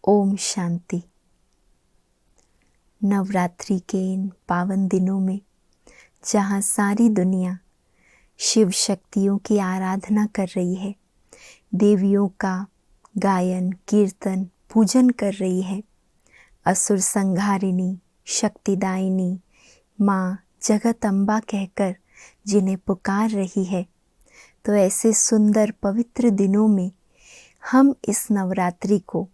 ओम शांति। नवरात्रि के इन पावन दिनों में जहाँ सारी दुनिया शिव शक्तियों की आराधना कर रही है, देवियों का गायन कीर्तन पूजन कर रही है, असुर संहारिणी शक्तिदायिनी माँ जगदम्बा कहकर जिन्हें पुकार रही है, तो ऐसे सुंदर पवित्र दिनों में हम इस नवरात्रि को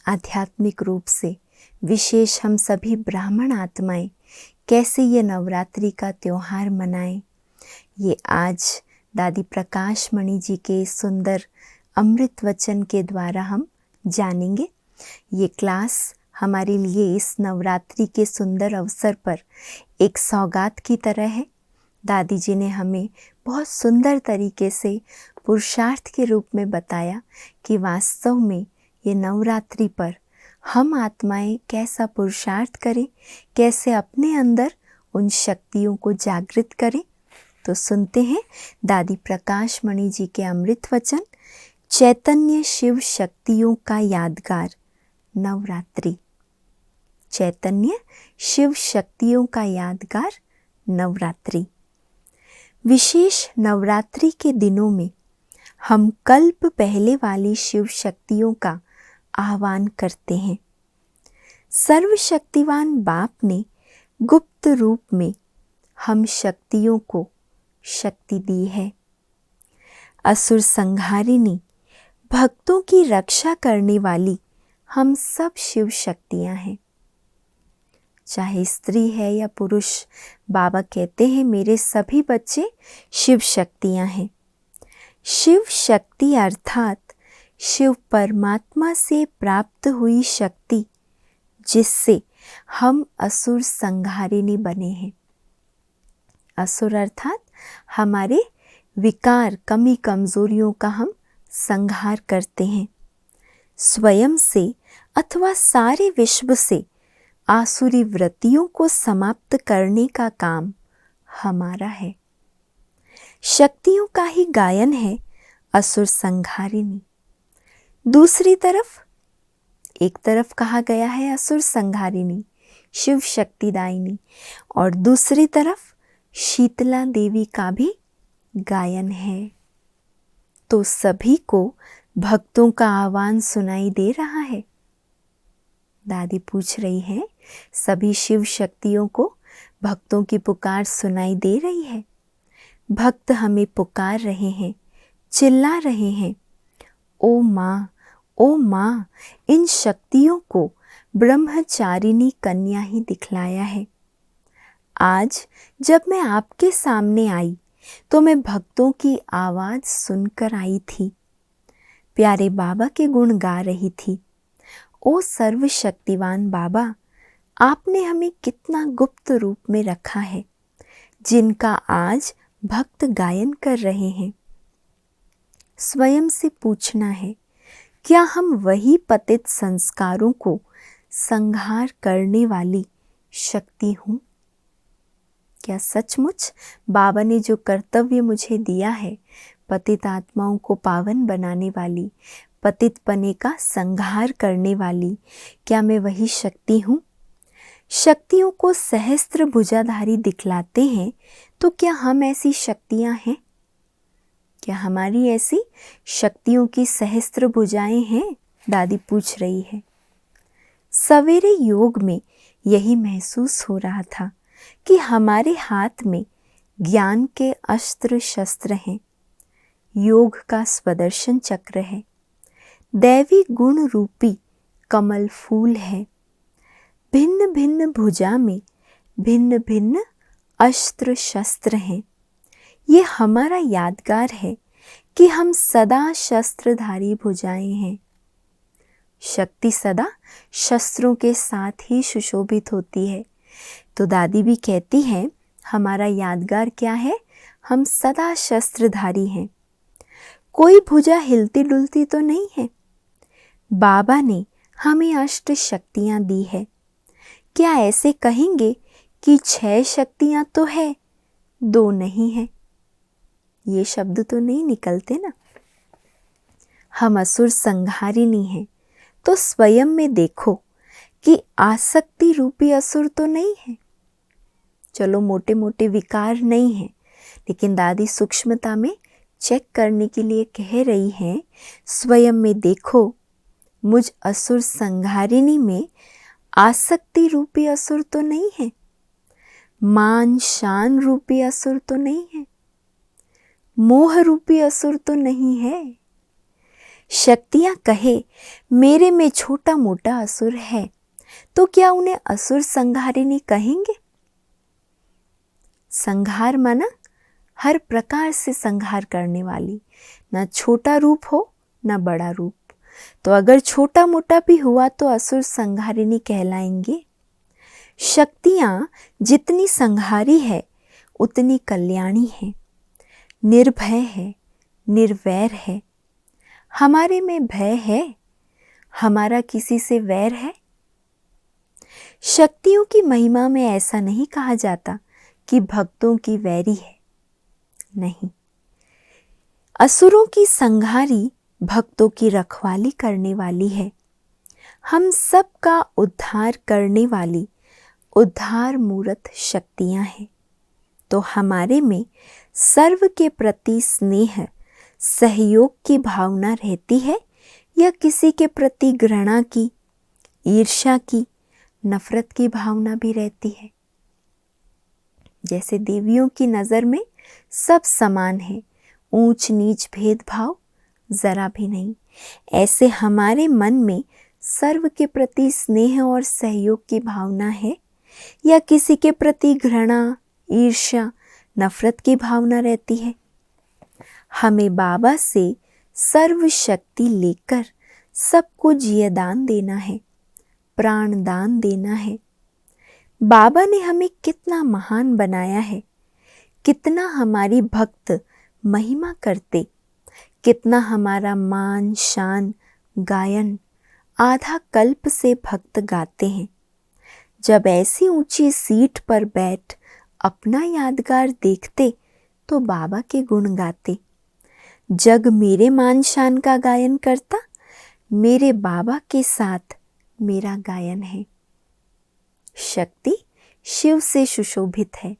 आध्यात्मिक रूप से विशेष हम सभी ब्राह्मण आत्माएं कैसे ये नवरात्रि का त्योहार मनाएं, ये आज दादी प्रकाश मणि जी के सुंदर अमृत वचन के द्वारा हम जानेंगे। ये क्लास हमारे लिए इस नवरात्रि के सुंदर अवसर पर एक सौगात की तरह है। दादी जी ने हमें बहुत सुंदर तरीके से पुरुषार्थ के रूप में बताया कि वास्तव में ये नवरात्रि पर हम आत्माएं कैसा पुरुषार्थ करें, कैसे अपने अंदर उन शक्तियों को जागृत करें। तो सुनते हैं दादी प्रकाश मणि जी के अमृत वचन, चैतन्य शिव शक्तियों का यादगार नवरात्रि। चैतन्य शिव शक्तियों का यादगार नवरात्रि। विशेष नवरात्रि के दिनों में हम कल्प पहले वाली शिव शक्तियों का आह्वान करते हैं। सर्वशक्तिवान बाप ने गुप्त रूप में हम शक्तियों को शक्ति दी है। असुर संहारिणी भक्तों की रक्षा करने वाली हम सब शिव शक्तियां हैं। चाहे स्त्री है या पुरुष, बाबा कहते हैं मेरे सभी बच्चे शिव शक्तियां हैं। शिव शक्ति अर्थात शिव परमात्मा से प्राप्त हुई शक्ति, जिससे हम असुर संहारिणी बने हैं। असुर अर्थात हमारे विकार कमी कमजोरियों का हम संहार करते हैं। स्वयं से अथवा सारे विश्व से आसुरी वृत्तियों को समाप्त करने का काम हमारा है। शक्तियों का ही गायन है असुर संहारिणी। दूसरी तरफ एक तरफ कहा गया है असुर संहारिणी शिव शक्तिदायिनी, और दूसरी तरफ शीतला देवी का भी गायन है। तो सभी को भक्तों का आह्वान सुनाई दे रहा है। दादी पूछ रही है, सभी शिव शक्तियों को भक्तों की पुकार सुनाई दे रही है। भक्त हमें पुकार रहे हैं, चिल्ला रहे हैं, ओ माँ, ओ माँ। इन शक्तियों को ब्रह्मचारिणी कन्या ही दिखलाया है। आज जब मैं आपके सामने आई तो मैं भक्तों की आवाज सुनकर आई थी, प्यारे बाबा के गुण गा रही थी। ओ सर्वशक्तिवान बाबा, आपने हमें कितना गुप्त रूप में रखा है, जिनका आज भक्त गायन कर रहे हैं। स्वयं से पूछना है, क्या हम वही पतित संस्कारों को संहार करने वाली शक्ति हूँ? क्या सचमुच बाबा ने जो कर्तव्य मुझे दिया है, पतित आत्माओं को पावन बनाने वाली, पतित पने का संहार करने वाली, क्या मैं वही शक्ति हूँ? शक्तियों को सहस्त्र भुजाधारी दिखलाते हैं, तो क्या हम ऐसी शक्तियाँ हैं? क्या हमारी ऐसी शक्तियों की सहस्त्र भुजाएं हैं? दादी पूछ रही है। सवेरे योग में यही महसूस हो रहा था कि हमारे हाथ में ज्ञान के अस्त्र शस्त्र हैं, योग का स्वदर्शन चक्र है, दैवी गुण रूपी कमल फूल है। भिन्न भिन्न भुजा में भिन्न भिन्न अस्त्र शस्त्र हैं। ये हमारा यादगार है कि हम सदा शस्त्रधारी भुजाएं हैं। शक्ति सदा शस्त्रों के साथ ही सुशोभित होती है। तो दादी भी कहती है, हमारा यादगार क्या है? हम सदा शस्त्रधारी हैं। कोई भुजा हिलती डुलती तो नहीं है। बाबा ने हमें अष्ट शक्तियां दी है। क्या ऐसे कहेंगे कि 6 शक्तियां तो है, 2 नहीं है? ये शब्द तो नहीं निकलते ना। हम असुर संहारिणी हैं, तो स्वयं में देखो कि आसक्ति रूपी असुर तो नहीं है। चलो मोटे मोटे विकार नहीं है, लेकिन दादी सूक्ष्मता में चेक करने के लिए कह रही हैं, स्वयं में देखो मुझ असुर संहारिणी में आसक्ति रूपी असुर तो नहीं है, मान शान रूपी असुर तो नहीं है, मोह रूपी असुर तो नहीं है। शक्तियां कहे मेरे में छोटा मोटा असुर है, तो क्या उन्हें असुर संहारिणी कहेंगे? संहार माना हर प्रकार से संहार करने वाली, ना छोटा रूप हो ना बड़ा रूप। तो अगर छोटा मोटा भी हुआ तो असुर संहारिणी कहलाएंगे। शक्तियां जितनी संहारी है उतनी कल्याणी है, निर्भय है, निर्वैर है। हमारे में भय है, हमारा किसी से वैर है? शक्तियों की महिमा में ऐसा नहीं कहा जाता कि भक्तों की वैरी है, नहीं। असुरों की संहारी भक्तों की रखवाली करने वाली है। हम सब का उद्धार करने वाली उद्धार मूर्त शक्तियां हैं। तो हमारे में सर्व के प्रति स्नेह सहयोग की भावना रहती है या किसी के प्रति घृणा की, ईर्ष्या की, नफरत की भावना भी रहती है? जैसे देवियों की नज़र में सब समान है, ऊंच नीच भेदभाव जरा भी नहीं, ऐसे हमारे मन में सर्व के प्रति स्नेह और सहयोग की भावना है या किसी के प्रति घृणा, ईर्ष्या, नफरत की भावना रहती है? हमें बाबा से सर्व शक्ति लेकर सबको जियदान देना है, प्राण दान देना है। बाबा ने हमें कितना महान बनाया है, कितना हमारी भक्त महिमा करते, कितना हमारा मान शान गायन आधा कल्प से भक्त गाते हैं। जब ऐसी ऊंची सीट पर बैठ अपना यादगार देखते तो बाबा के गुण गाते। जग मेरे मान शान का गायन करता, मेरे बाबा के साथ मेरा गायन है। शक्ति शिव से सुशोभित है,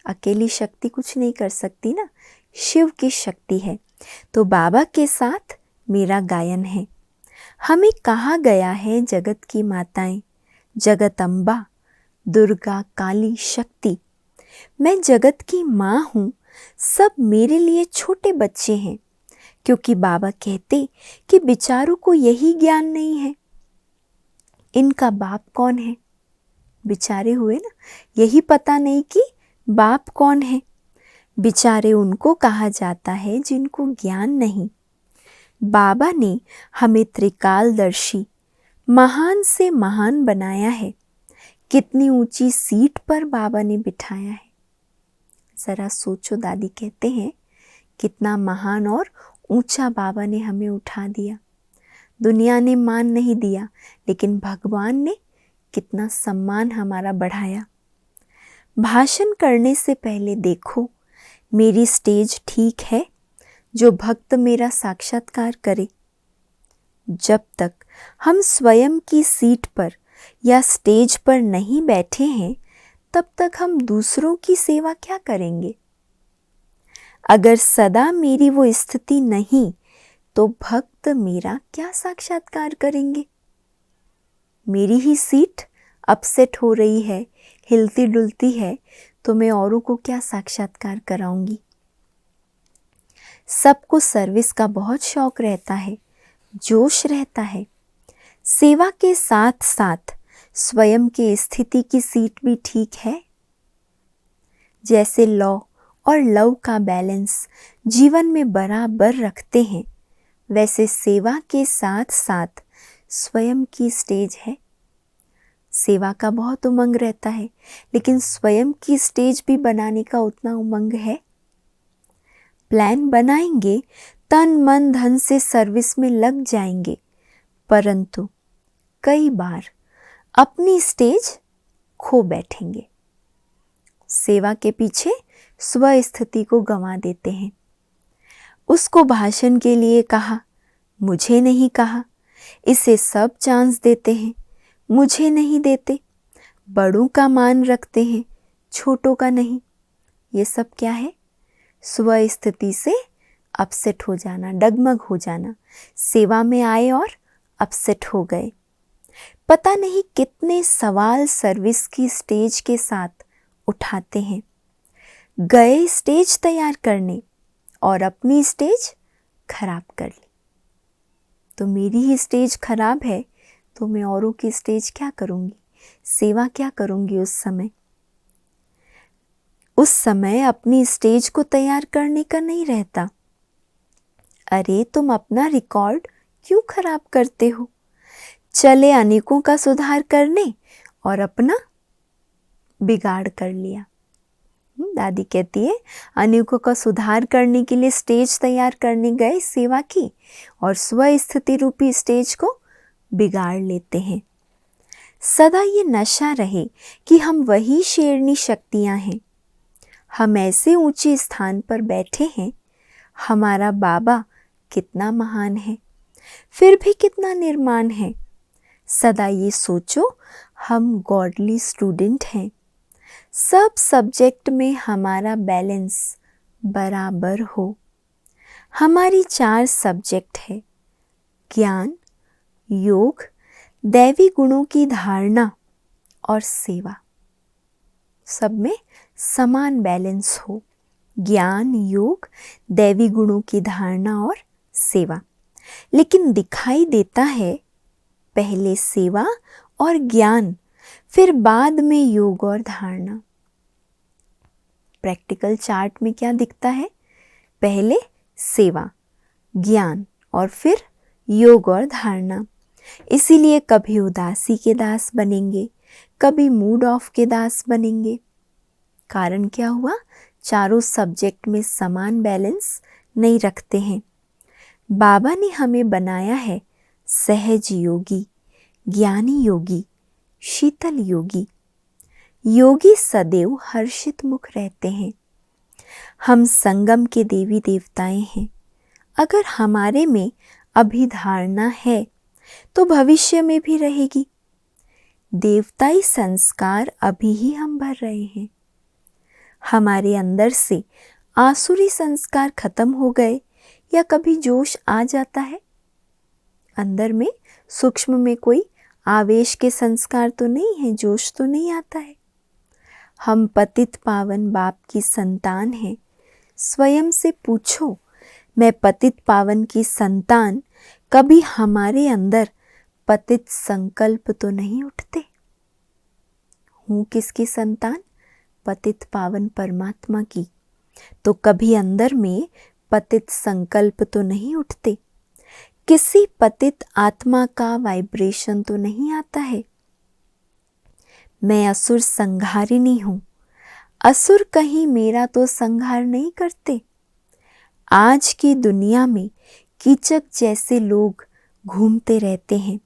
अकेली शक्ति कुछ नहीं कर सकती ना, शिव की शक्ति है। तो बाबा के साथ मेरा गायन है। हमें कहा गया है जगत की माताएं, जगत अम्बा, दुर्गा, काली, शक्ति। मैं जगत की माँ हूँ, सब मेरे लिए छोटे बच्चे हैं, क्योंकि बाबा कहते कि बेचारों को यही ज्ञान नहीं है इनका बाप कौन है। बेचारे हुए ना, यही पता नहीं कि बाप कौन है। बेचारे उनको कहा जाता है जिनको ज्ञान नहीं। बाबा ने हमें त्रिकालदर्शी, महान से महान बनाया है। कितनी ऊंची सीट पर बाबा ने बिठाया है, जरा सोचो। दादी कहते हैं कितना महान और ऊंचा बाबा ने हमें उठा दिया। दुनिया ने मान नहीं दिया, लेकिन भगवान ने कितना सम्मान हमारा बढ़ाया। भाषण करने से पहले देखो मेरी स्टेज ठीक है, जो भक्त मेरा साक्षात्कार करे। जब तक हम स्वयं की सीट पर या स्टेज पर नहीं बैठे हैं, तब तक हम दूसरों की सेवा क्या करेंगे? अगर सदा मेरी वो स्थिति नहीं, तो भक्त मेरा क्या साक्षात्कार करेंगे? मेरी ही सीट अपसेट हो रही है, हिलती डुलती है, तो मैं औरों को क्या साक्षात्कार कराऊंगी? सबको सर्विस का बहुत शौक रहता है, जोश रहता है। सेवा के साथ साथ स्वयं की स्थिति की सीट भी ठीक है। जैसे लौ और लव का बैलेंस जीवन में बराबर रखते हैं, वैसे सेवा के साथ साथ स्वयं की स्टेज है। सेवा का बहुत उमंग रहता है, लेकिन स्वयं की स्टेज भी बनाने का उतना उमंग है। प्लान बनाएंगे, तन मन धन से सर्विस में लग जाएंगे, परंतु कई बार अपनी स्टेज खो बैठेंगे। सेवा के पीछे स्व स्थिति को गंवा देते हैं। उसको भाषण के लिए कहा, मुझे नहीं कहा। इसे सब चांस देते हैं, मुझे नहीं देते। बड़ों का मान रखते हैं, छोटों का नहीं। ये सब क्या है? स्व स्थिति से अपसेट हो जाना, डगमग हो जाना। सेवा में आए और अपसेट हो गए। पता नहीं कितने सवाल सर्विस की स्टेज के साथ उठाते हैं। गए स्टेज तैयार करने और अपनी स्टेज खराब कर ली। तो मेरी ही स्टेज खराब है तो मैं औरों की स्टेज क्या करूँगी, सेवा क्या करूँगी उस समय अपनी स्टेज को तैयार करने का नहीं रहता। अरे तुम अपना रिकॉर्ड क्यों खराब करते हो? चले अनेकों का सुधार करने और अपना बिगाड़ कर लिया। दादी कहती है अनेकों का सुधार करने के लिए स्टेज तैयार करने गए सेवा की और स्व स्थिति रूपी स्टेज को बिगाड़ लेते हैं। सदा ये नशा रहे कि हम वही शेरनी शक्तियां हैं। हम ऐसे ऊंचे स्थान पर बैठे हैं। हमारा बाबा कितना महान है, फिर भी कितना निर्माण है। सदा ये सोचो हम गॉडली स्टूडेंट हैं। सब सब्जेक्ट में हमारा बैलेंस बराबर हो। हमारी 4 सब्जेक्ट है, ज्ञान, योग, दैवी गुणों की धारणा और सेवा। सब में समान बैलेंस हो। ज्ञान, योग, दैवी गुणों की धारणा और सेवा। लेकिन दिखाई देता है पहले सेवा और ज्ञान, फिर बाद में योग और धारणा। प्रैक्टिकल चार्ट में क्या दिखता है? पहले सेवा, ज्ञान और फिर योग और धारणा। इसीलिए कभी उदासी के दास बनेंगे, कभी मूड ऑफ के दास बनेंगे। कारण क्या हुआ? चारों सब्जेक्ट में समान बैलेंस नहीं रखते हैं। बाबा ने हमें बनाया है सहज योगी, ज्ञानी योगी, शीतल योगी। योगी सदैव हर्षित मुख रहते हैं। हम संगम के देवी देवताएं हैं। अगर हमारे में अभी धारणा है तो भविष्य में भी रहेगी। देवताई संस्कार अभी ही हम भर रहे हैं। हमारे अंदर से आसुरी संस्कार खत्म हो गए या कभी जोश आ जाता है? अंदर में सूक्ष्म में कोई आवेश के संस्कार तो नहीं है, जोश तो नहीं आता है। हम पतित पावन बाप की संतान हैं। स्वयं से पूछो, मैं पतित पावन की संतान, कभी हमारे अंदर पतित संकल्प तो नहीं उठते? हूँ किसकी संतान? पतित पावन परमात्मा की। तो कभी अंदर में पतित संकल्प तो नहीं उठते? किसी पतित आत्मा का वाइब्रेशन तो नहीं आता है? मैं असुर संहारिणी हूँ। असुर कहीं मेरा तो संहार नहीं करते। आज की दुनिया में कीचक जैसे लोग घूमते रहते हैं।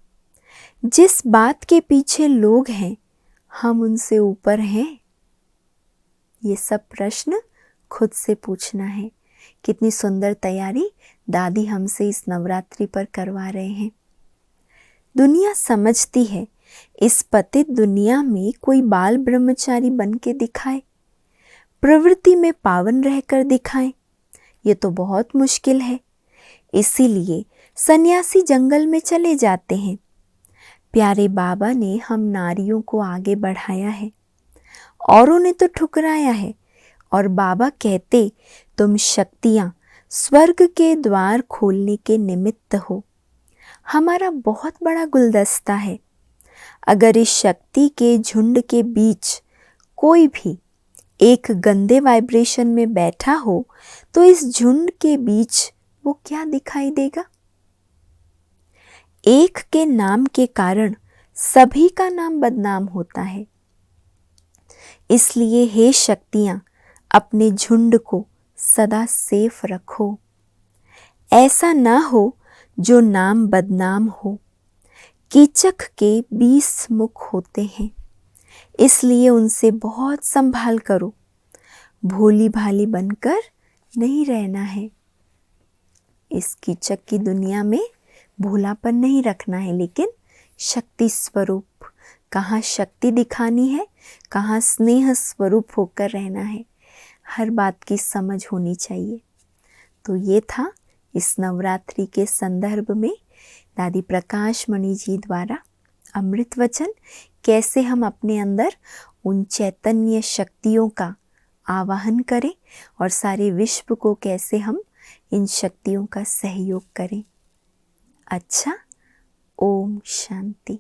जिस बात के पीछे लोग हैं, हम उनसे ऊपर हैं? ये सब प्रश्न खुद से पूछना है। कितनी सुंदर तैयारी दादी हमसे इस नवरात्रि पर करवा रहे हैं। दुनिया समझती है इस पतित दुनिया में कोई बाल ब्रह्मचारी बन के दिखाए, प्रवृत्ति में पावन रहकर दिखाए, ये तो बहुत मुश्किल है। इसीलिए सन्यासी जंगल में चले जाते हैं। प्यारे बाबा ने हम नारियों को आगे बढ़ाया है, औरों ने तो ठुकराया है। और बाबा कहते, तुम शक्तियां स्वर्ग के द्वार खोलने के निमित्त हो। हमारा बहुत बड़ा गुलदस्ता है। अगर इस शक्ति के झुंड के बीच कोई भी एक गंदे वाइब्रेशन में बैठा हो तो इस झुंड के बीच वो क्या दिखाई देगा? एक के नाम के कारण सभी का नाम बदनाम होता है। इसलिए हे शक्तियां, अपने झुंड को सदा सेफ रखो। ऐसा ना हो जो नाम बदनाम हो। कीचक के 20 मुख होते हैं, इसलिए उनसे बहुत संभाल करो। भोली भाली बनकर नहीं रहना है। इस कीचक की दुनिया में भोलापन नहीं रखना है, लेकिन शक्ति स्वरूप, कहाँ शक्ति दिखानी है, कहाँ स्नेह स्वरूप होकर रहना है, हर बात की समझ होनी चाहिए। तो ये था इस नवरात्रि के संदर्भ में दादी प्रकाश मणि जी द्वारा अमृत वचन, कैसे हम अपने अंदर उन चैतन्य शक्तियों का आवाहन करें और सारे विश्व को कैसे हम इन शक्तियों का सहयोग करें। अच्छा, ओम शांति।